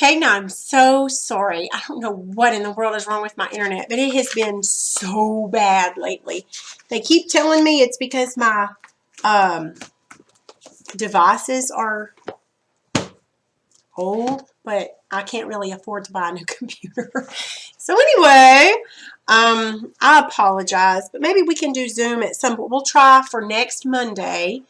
Okay, now I'm so sorry. I don't know what in the world is wrong with my internet, but it has been so bad lately. They keep telling me it's because my devices are old, but I can't really afford to buy a new computer. So anyway, I apologize, but maybe we can do Zoom at some point. We'll try for next Monday.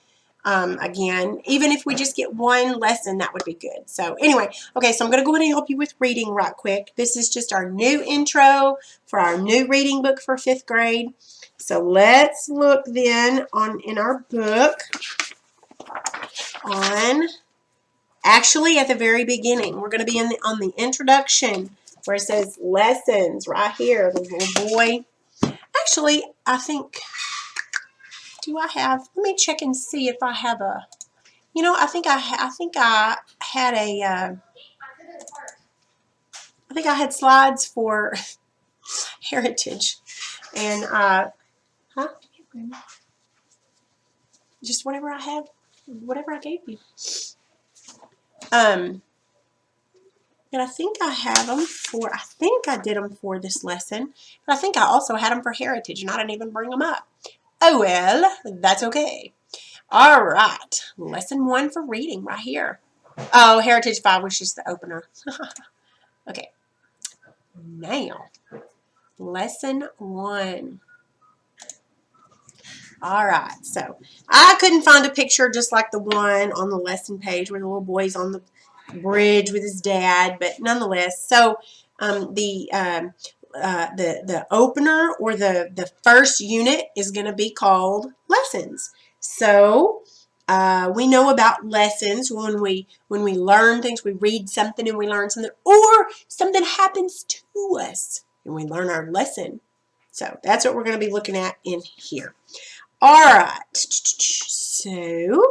Again, even if we just get one lesson, that would be good. So anyway, okay, so I'm going to go ahead and help you with reading right quick. This is just our new intro for our new reading book for 5th grade. So let's look then in our book on, actually at the very beginning. We're going to be on the introduction where it says lessons right here. The little boy. Actually, I think, let me check and see if I have a, I think I had slides for heritage, and just whatever I have, whatever I gave you. And I think I have them for, I think I did them for this lesson, but I think I also had them for heritage, and I didn't even bring them up. Oh well, that's okay. All right, lesson 1 for reading right here. Oh, Heritage 5 was just the opener. Okay, now, lesson 1. All right, so I couldn't find a picture just like the one on the lesson page where the little boy's on the bridge with his dad, but nonetheless, so the opener or the first unit is going to be called lessons. So we know about lessons when we learn things. We read something and we learn something, or something happens to us and we learn our lesson. So that's what we're going to be looking at in here. All right. So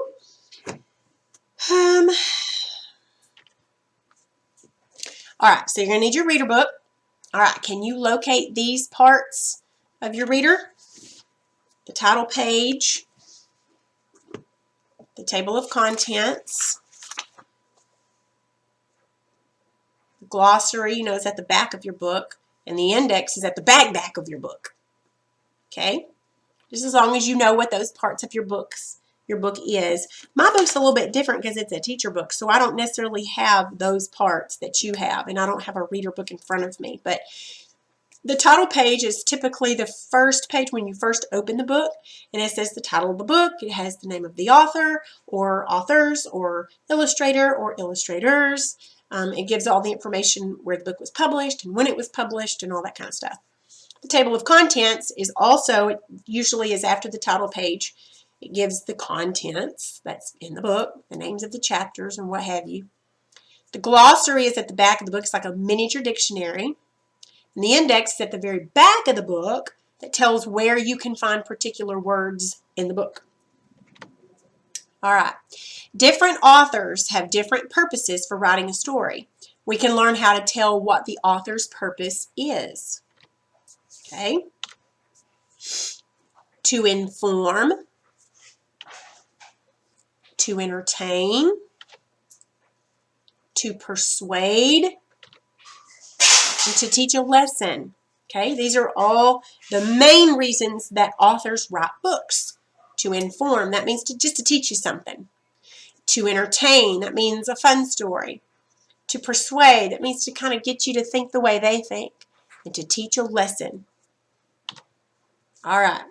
all right. So you're going to need your reader book. All right. Can you locate these parts of your reader? The title page, the table of contents, the glossary, is at the back of your book, and the index is at the back of your book. Okay? Just as long as you know what those parts of your book is. My book's a little bit different because it's a teacher book, so I don't necessarily have those parts that you have, and I don't have a reader book in front of me. But the title page is typically the first page when you first open the book, and it says the title of the book. It has the name of the author or authors or illustrator or illustrators. It gives all the information where the book was published and when it was published and all that kind of stuff. The table of contents is also, it usually is after the title page. It gives the contents that's in the book, the names of the chapters and what have you. The glossary is at the back of the book. It's like a miniature dictionary. And the index is at the very back of the book that tells where you can find particular words in the book. All right. Different authors have different purposes for writing a story. We can learn how to tell what the author's purpose is. Okay? To inform, to entertain, to persuade, and to teach a lesson. Okay, these are all the main reasons that authors write books. To inform, that means just to teach you something. To entertain, that means a fun story. To persuade, that means to kind of get you to think the way they think. And to teach a lesson. All right.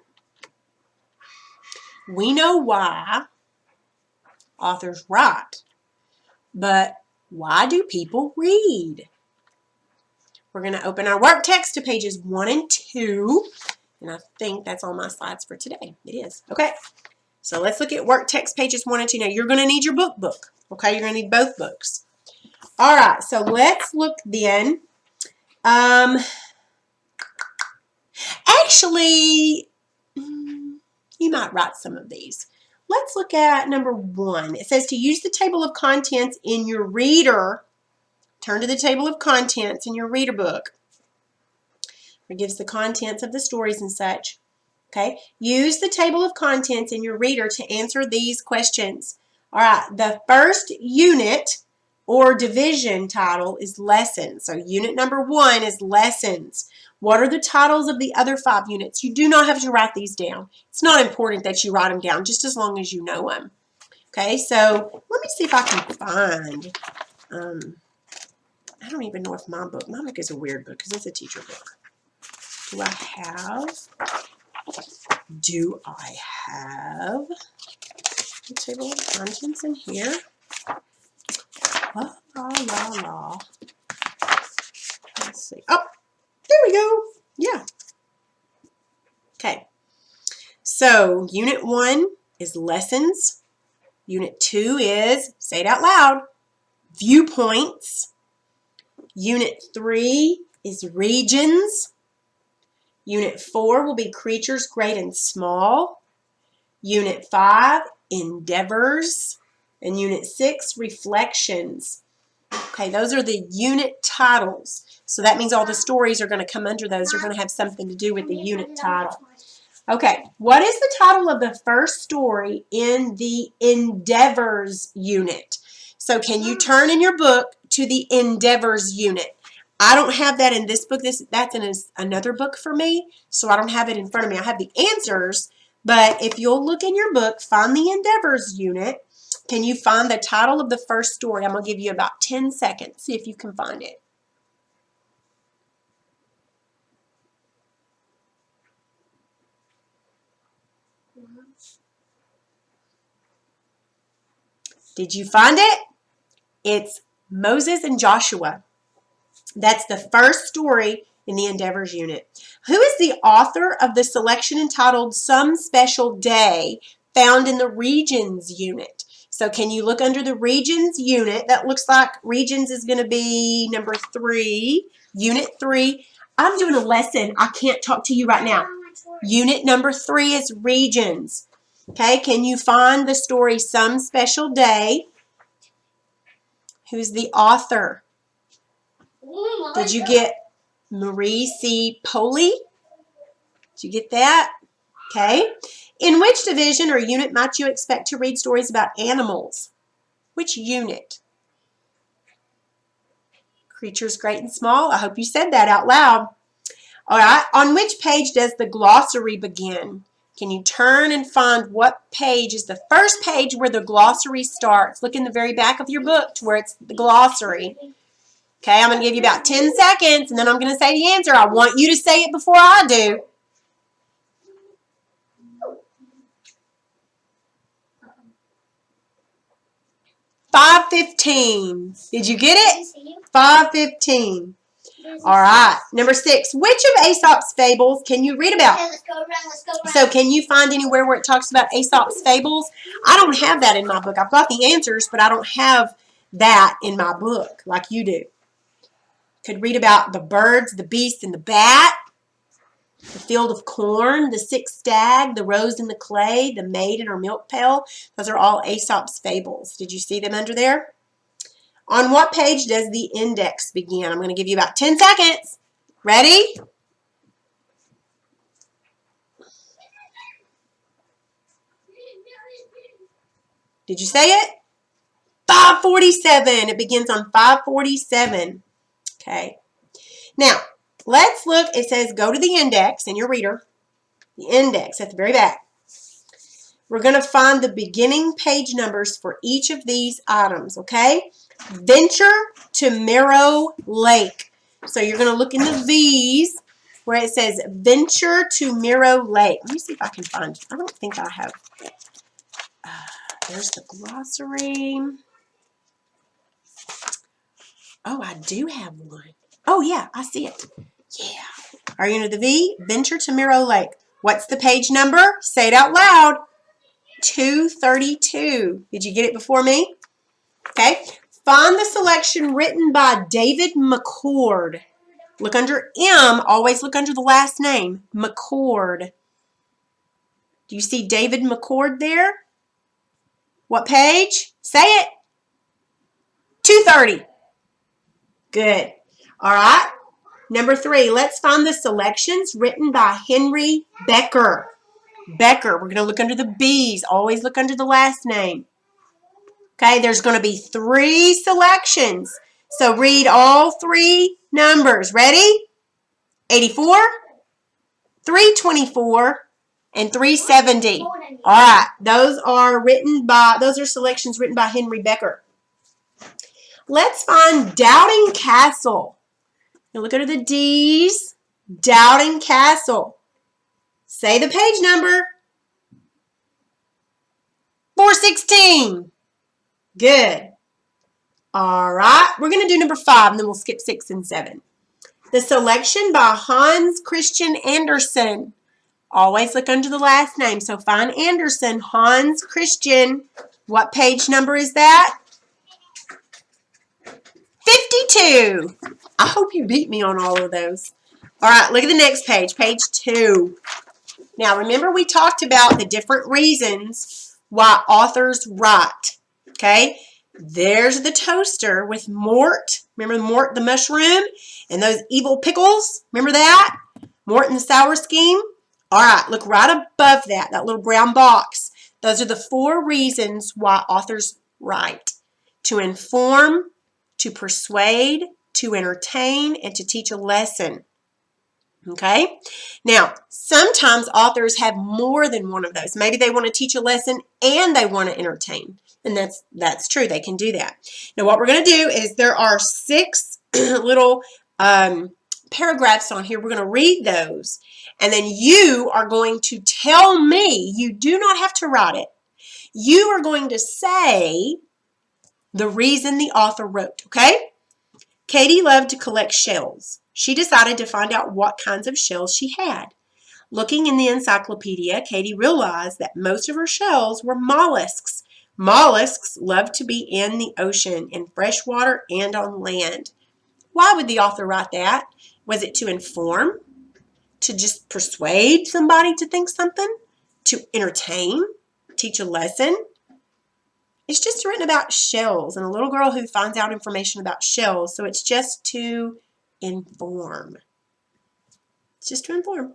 We know why authors write, but why do people read? We're going to open our work text to pages 1 and 2, and I think that's all my slides for today. It is. Okay, so let's look at work text pages 1 and 2. Now, you're going to need your book. Okay, you're going to need both books. All right, so let's look then. Actually, you might write some of these. Let's look at number 1. It says to use the table of contents in your reader. Turn to the table of contents in your reader book. It gives the contents of the stories and such. Okay, use the table of contents in your reader to answer these questions. All right, the first unit or division title is lessons. So unit number 1 is lessons. What are the titles of the other 5 units? You do not have to write these down. It's not important that you write them down, just as long as you know them. Okay, so let me see if I can find, I don't even know if my book is a weird book because it's a teacher book. Do I have the table of contents in here? La, la, la, la. Let's see. Oh, there we go. Yeah. Okay. So, Unit 1 is lessons. Unit 2 is, say it out loud, viewpoints. Unit 3 is regions. Unit 4 will be creatures great and small. Unit 5, endeavors. And Unit 6, reflections. Okay, those are the unit titles. So that means all the stories are going to come under those. They're going to have something to do with the unit title. Okay, what is the title of the first story in the endeavors unit? So can you turn in your book to the endeavors unit? I don't have that in this book. That's in another book for me, so I don't have it in front of me. I have the answers, but if you'll look in your book, find the endeavors unit. Can you find the title of the first story? I'm going to give you about 10 seconds. See if you can find it. Did you find it? It's Moses and Joshua. That's the first story in the Endeavors unit. Who is the author of the selection entitled Some Special Day found in the Regions unit? So can you look under the Regions unit? That looks like Regions is going to be number 3, Unit 3. I'm doing a lesson. I can't talk to you right now. Unit number 3 is Regions. Okay, can you find the story Some Special Day? Who's the author? Did you get Marie C. Poley? Did you get that? Okay. In which division or unit might you expect to read stories about animals? Which unit? Creatures great and small. I hope you said that out loud. All right. On which page does the glossary begin? Can you turn and find what page is the first page where the glossary starts? Look in the very back of your book to where it's the glossary. Okay, I'm going to give you about 10 seconds, and then I'm going to say the answer. I want you to say it before I do. $5.15. Did you get it? $5.15. All right. Number 6. Which of Aesop's fables can you read about? Okay, let's go around. So can you find anywhere where it talks about Aesop's fables? I don't have that in my book. I've got the answers, but I don't have that in my book like you do. Could read about the birds, the beast, and the bat, the field of corn, the sick stag, the rose in the clay, the maid in her milk pail. Those are all Aesop's fables. Did you see them under there? On what page does the index begin? I'm going to give you about 10 seconds. Ready? Did you say it? 547. It begins on 547. Okay. Now, let's look. It says go to the index in your reader. The index at the very back. We're going to find the beginning page numbers for each of these items, okay? Venture to Mirror Lake. So you're going to look in the V's where it says Venture to Mirror Lake. Let me see if I can find it. I don't think I have. There's the glossary. Oh, I do have one. Oh, yeah, I see it. Yeah. Are you into the V? Venture to Mirror Lake. What's the page number? Say it out loud. 232. Did you get it before me? Okay. Find the selection written by David McCord. Look under M. Always look under the last name. McCord. Do you see David McCord there? What page? Say it. 230. Good. All right. Number 3, let's find the selections written by Henry Becker. Becker. We're going to look under the B's. Always look under the last name. Okay, there's going to be 3 selections. So read all 3 numbers. Ready? 84, 324, and 370. All right, those are selections written by Henry Becker. Let's find Doubting Castle. Now look at the D's. Doubting Castle. Say the page number. 416. Good. All right, we're going to do number 5, and then we'll skip 6 and 7. The selection by Hans Christian Andersen. Always look under the last name. So find Andersen, Hans Christian. What page number is that? 52. I hope you beat me on all of those. All right, look at the next page, page 2. Now, remember we talked about the different reasons why authors write, okay? There's the toaster with Mort. Remember Mort the mushroom and those evil pickles? Remember that? Mort and the sour scheme? All right, look right above that little brown box. Those are the 4 reasons why authors write. To inform, to persuade, to entertain, and to teach a lesson. Okay? Now, sometimes authors have more than one of those. Maybe they want to teach a lesson and they want to entertain. And that's true. They can do that. Now, what we're going to do is there are 6 little paragraphs on here. We're going to read those. And then you are going to tell me. You do not have to write it. You are going to say the reason the author wrote. Okay? Katie loved to collect shells. She decided to find out what kinds of shells she had. Looking in the encyclopedia, Katie realized that most of her shells were mollusks. Mollusks love to be in the ocean, in fresh water, and on land. Why would the author write that? Was it to inform? To just persuade somebody to think something? To entertain? Teach a lesson? It's just written about shells and a little girl who finds out information about shells. So it's just to inform. It's just to inform.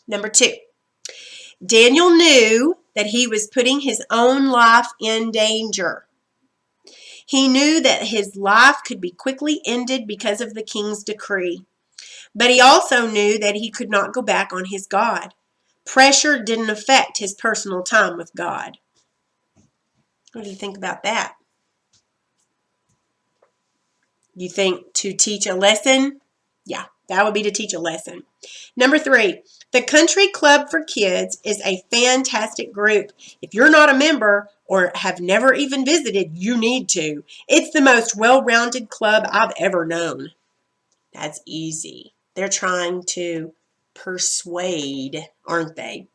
Number 2. Daniel knew that he was putting his own life in danger. He knew that his life could be quickly ended because of the king's decree. But he also knew that he could not go back on his God. Pressure didn't affect his personal time with God. What do you think about that? You think to teach a lesson? Yeah, that would be to teach a lesson. Number 3, the Country Club for Kids is a fantastic group. If you're not a member or have never even visited, you need to. It's the most well-rounded club I've ever known. That's easy. They're trying to persuade, aren't they?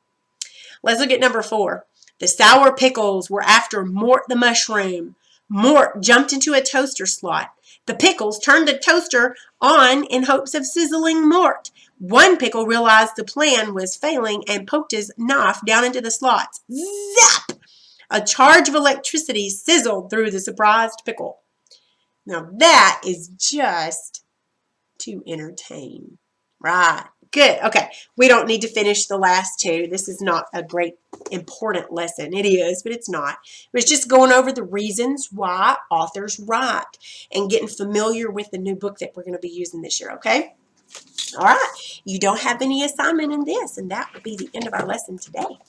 Let's look at number 4. The sour pickles were after Mort the mushroom. Mort jumped into a toaster slot. The pickles turned the toaster on in hopes of sizzling Mort. One pickle realized the plan was failing and poked his knife down into the slots. Zap! A charge of electricity sizzled through the surprised pickle. Now that is just to entertain. Right. Good. Okay. We don't need to finish the last 2. This is not a great important lesson. It is, but it's not. It was just going over the reasons why authors write and getting familiar with the new book that we're going to be using this year. Okay? All right. You don't have any assignment in this, and that would be the end of our lesson today.